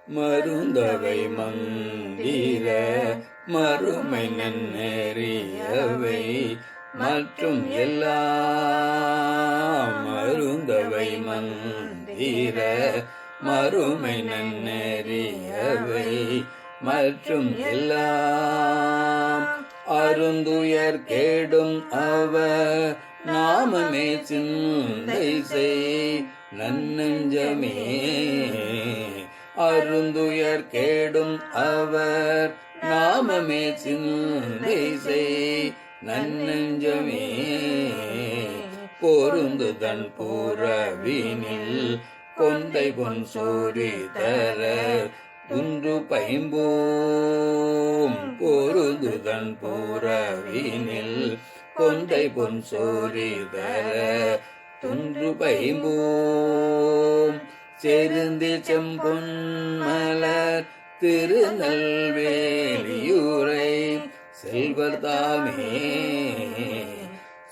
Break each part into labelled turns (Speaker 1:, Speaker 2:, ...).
Speaker 1: மருந்தவை மந்திர மறுமை நன்னெறியவை மற்றும் எல்லாம் மருந்தவை மந்திர மறுமை நன்னெறியவை மற்றும் எல்லாம் அருந்துயர் கேடும் அவர் நாமமே சிந்தை செய் நன்னெஞ்சமே அருந்துயர் கேடும் அவர் நாமமே சிந்தை செய் நன்னெஞ்சமே பொருந்து தன் புறவினில் கொண்டை பொன் சோரி தர துன்று பைம்போம் பொருந்து தன் புறவினில் கொண்டை பொன் சோரி தர துன்று பைம்போம் செருந்தி செம்பொன் மலர் திருநெல்வேலியூரை செல்வர் தாமே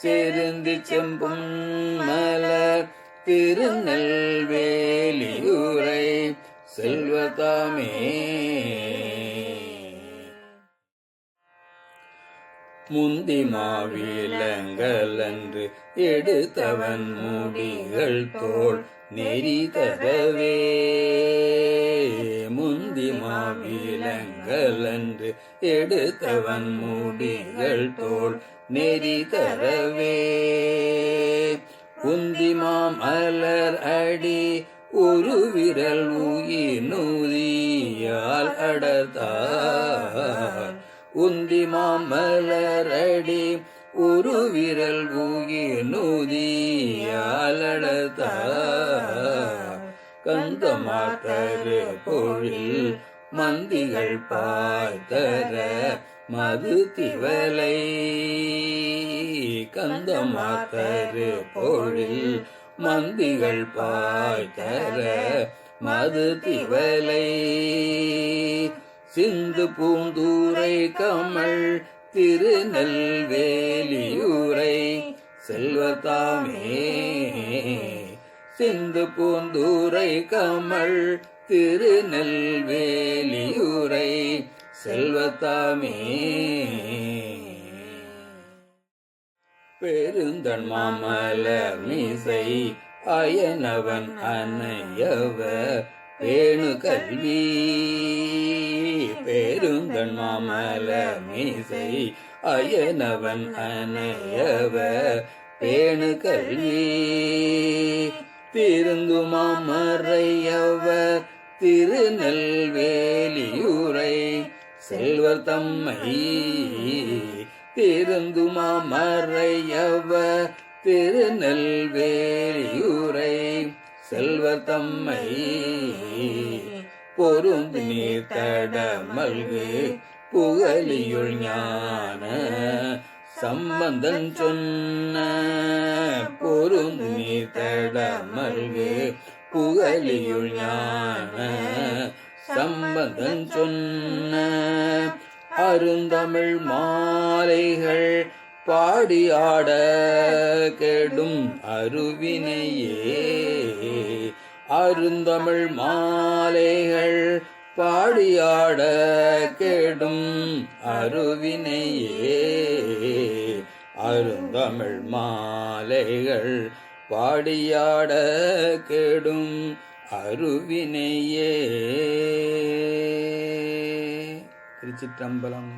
Speaker 1: செருந்தி செம்பொன் மலர் திருநெல்வேலியூரை செல்வர் தாமே முந்தி மாவிலங்கள் அன்று எடுத்தவன் முடிகள் தோள் நெறி தரவே முந்தி மாவிலங்கள் அன்று எடுத்தவன் முடிகள் தோள் நெறி தரவே உந்தி மாமலர் அடி ஒரு விரல் உயிர் நூதியால் அடர்த்தார் உந்தி மாமலர் அடி ஒரு விரல் உயிர் நூதியால் அடர்த்தார் கந்தமாத்தரு பொழில் மந்திகள் பாய்தர மது திவலை கந்தமாத்தரு பொழில் மந்திகள் பாய்தர மது திவலை சிந்து பூந்தூரை கமல் திருநெல்வேலியூரை செல்வர் தாமே சிந்து பூந்தூரை கமல் திருநெல்வேலியூரை செல்வர் தாமே பெருந்தன் மாமலர் மீசை அயனவன் அனையவ பேணு கல்வி பெருந்தன் மாமலர் மீசை அயனவன் அனையவ பேணு கல்வி திருந்து மாமறையவர் திருநெல்வேலியூரை செல்வர் தம்மை திருந்து மாமறையவர் திருநெல்வேலியூரை செல்வர் தம்மை பொருந்து நீர் தடமல்கு புகழியுள் ஞான சம்பந்தன் சொன்ன பொருந்து நீர் தடமல்கு புகழியுள் ஞான சம்பந்தன் சொன்ன அருந்தமிழ் மாலைகள் பாடியாட கெடும் அருவினையே அருந்தமிழ் மாலைகள் பாடியாட கெடும் அருவினையே அருந்தமிழ் மாலைகள் பாடியாட கெடும் அருவினையே. திருச்சிற்றம்பலம்.